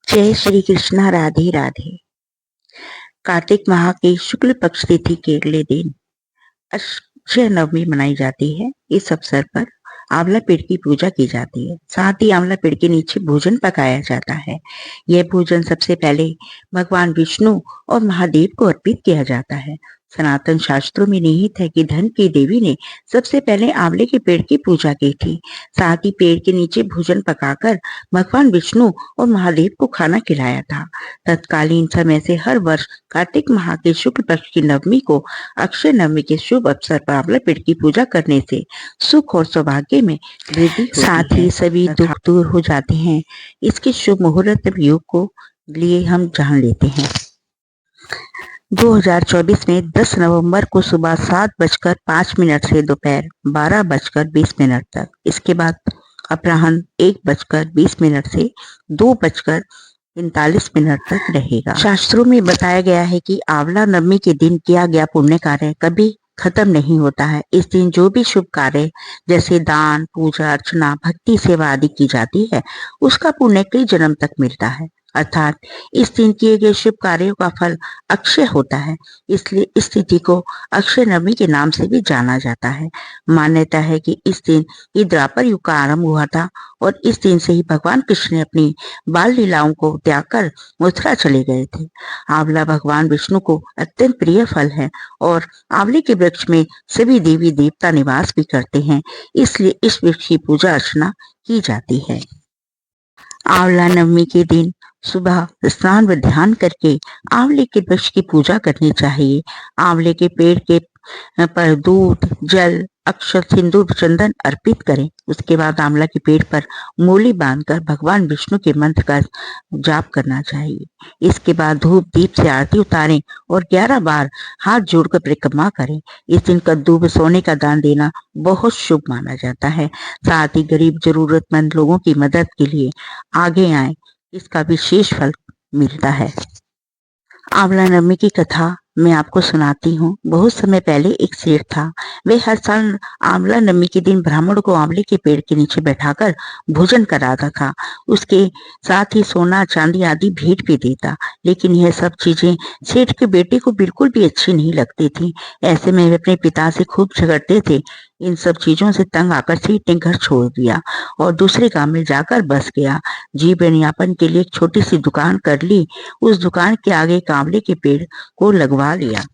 जय श्री कृष्णा। राधे राधे। कार्तिक माह के शुक्ल पक्ष तिथि के अगले दिन अक्षय नवमी मनाई जाती है। इस अवसर पर आंवला पेड़ की पूजा की जाती है। साथ ही आंवला पेड़ के नीचे भोजन पकाया जाता है। यह भोजन सबसे पहले भगवान विष्णु और महादेव को अर्पित किया जाता है। सनातन शास्त्रों में निहित है कि धन की देवी ने सबसे पहले आंवले के पेड़ की पूजा की थी। साथ ही पेड़ के नीचे भोजन पकाकर भगवान विष्णु और महादेव को खाना खिलाया था। तत्कालीन समय से हर वर्ष कार्तिक माह के शुक्ल पक्ष की नवमी को अक्षय नवमी के शुभ अवसर पर आंवला पेड़ की पूजा करने से सुख और सौभाग्य में वृद्धि होती है। साथ ही सभी दुख दूर हो जाते हैं। इसके शुभ मुहूर्त योग को लिए हम जान लेते हैं। 2024 में 10 नवंबर को सुबह 7:05 से दोपहर 12:20 तक, इसके बाद अपराह्न 1:20 से 2:45 तक रहेगा। शास्त्रों में बताया गया है कि आंवला नवमी के दिन किया गया पुण्य कार्य कभी खत्म नहीं होता है। इस दिन जो भी शुभ कार्य जैसे दान, पूजा अर्चना, भक्ति सेवा आदि की जाती है, उसका पुण्य कई जन्म तक मिलता है। अर्थात इस दिन किए गए शुभ कार्यों का फल अक्षय होता है। इसलिए इस तिथि को अक्षय नवमी के नाम से भी जाना जाता है। मान्यता है कि इस दिन ये द्वापर युग का आरंभ हुआ था और इस दिन से ही भगवान कृष्ण ने अपनी बाल लीलाओं को त्याग कर मथुरा चले गए थे। आंवला भगवान विष्णु को अत्यंत प्रिय फल है और आंवले के वृक्ष में सभी देवी देवता निवास भी करते हैं। इसलिए इस वृक्ष की पूजा अर्चना की जाती है। आंवला नवमी के दिन सुबह स्नान व ध्यान करके आंवले के वृक्ष की पूजा करनी चाहिए। आंवले के पेड़ के पर दूध, जल, अक्षत, सिंदूर, चंदन अर्पित करें। उसके बाद आंवला के पेड़ पर मूली बांधकर भगवान विष्णु के मंत्र का जाप करना चाहिए। इसके बाद धूप दीप से आरती उतारें और 11 बार हाथ जोड़कर परिक्रमा करें। इस दिन कद्दू व सोने का दान देना बहुत शुभ माना जाता है। साथ ही गरीब जरूरतमंद लोगों की मदद के लिए आगे आए, इसका विशेष फल मिलता है। आंवला नवमी की कथा मैं आपको सुनाती हूँ। बहुत समय पहले एक सेठ था। वे हर साल आंवला नवमी के दिन ब्राह्मण को आंवले के पेड़ के नीचे बैठाकर भोजन कराता था। उसके साथ ही सोना चांदी आदि भेंट भी देता। लेकिन यह सब चीजें सेठ के बेटे को बिल्कुल भी अच्छी नहीं लगती थी। ऐसे में वे अपने पिता से खूब झगड़ते थे। इन सब चीजों से तंग आकर सेठ ने घर छोड़ दिया और दूसरे गांव में जाकर बस गया। जीवन यापन के लिए एक छोटी सी दुकान कर ली। उस दुकान के आगे एक आंवले के पेड़ को लगवा लिया।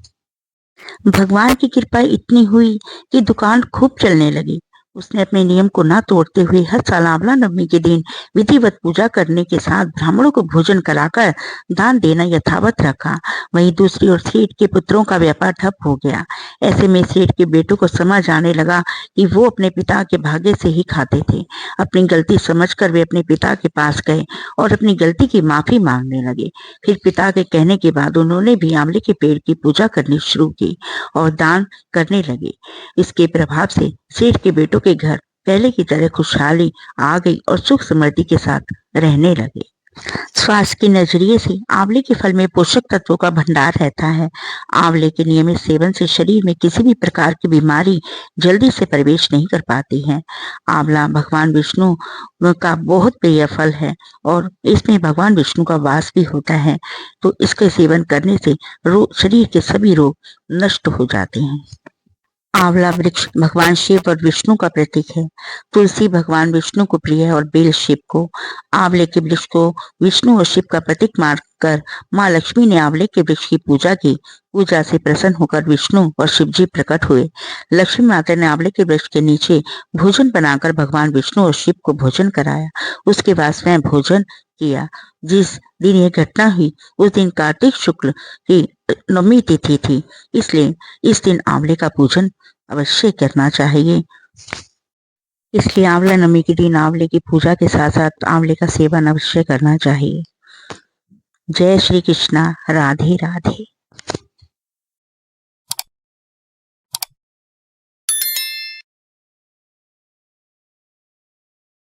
भगवान की कृपा इतनी हुई कि दुकान खूब चलने लगी। उसने अपने नियम को न तोड़ते हुए हर साल आंवला नवमी के दिन विधिवत पूजा करने के साथ ब्राह्मणों को भोजन कराकर दान देना यथावत रखा। वहीं दूसरी ओर सेठ के पुत्रों का व्यापार ठप हो गया। ऐसे में सेठ के बेटों को समझ आने लगा कि वो अपने पिता के भाग्य से ही खाते थे। अपनी गलती समझकर वे अपने पिता के पास गए और अपनी गलती की माफी मांगने लगे। फिर पिता के कहने के बाद उन्होंने भी आंवले के पेड़ की पूजा करनी शुरू की और दान करने लगे। इसके प्रभाव से सेठ के बेटों के घर पहले की तरह खुशहाली आ गई और सुख समृद्धि के साथ रहने लगे। स्वास्थ्य के नजरिए से आंवले के फल में पोषक तत्वों का भंडार रहता है। आंवले के नियमित सेवन से शरीर में किसी भी प्रकार की बीमारी जल्दी से प्रवेश नहीं कर पाती है। आंवला भगवान विष्णु का बहुत प्रिय फल है और इसमें भगवान विष्णु का वास भी होता है। तो इसके सेवन करने से शरीर के सभी रोग नष्ट हो जाते हैं। आंवला वृक्ष भगवान शिव और विष्णु का प्रतीक है। तुलसी भगवान विष्णु को प्रिय है और बेल शिव को। आंवले के वृक्ष को विष्णु और शिव का प्रतीक मानकर माँ लक्ष्मी ने आंवले के वृक्ष की पूजा की। पूजा से प्रसन्न होकर विष्णु और शिव जी प्रकट हुए। लक्ष्मी माता ने आंवले के वृक्ष के नीचे भोजन बनाकर भगवान विष्णु और शिव को भोजन कराया। उसके बाद स्वयं भोजन किया। जिस दिन यह घटना हुई उस दिन कार्तिक शुक्ल की नवमी तिथि थी। इसलिए इस दिन आंवले का पूजन अवश्य करना चाहिए। इसलिए आंवला नवमी के दिन आंवले की पूजा के साथ साथ आंवले का सेवन अवश्य करना चाहिए। जय श्री कृष्णा। राधे राधे।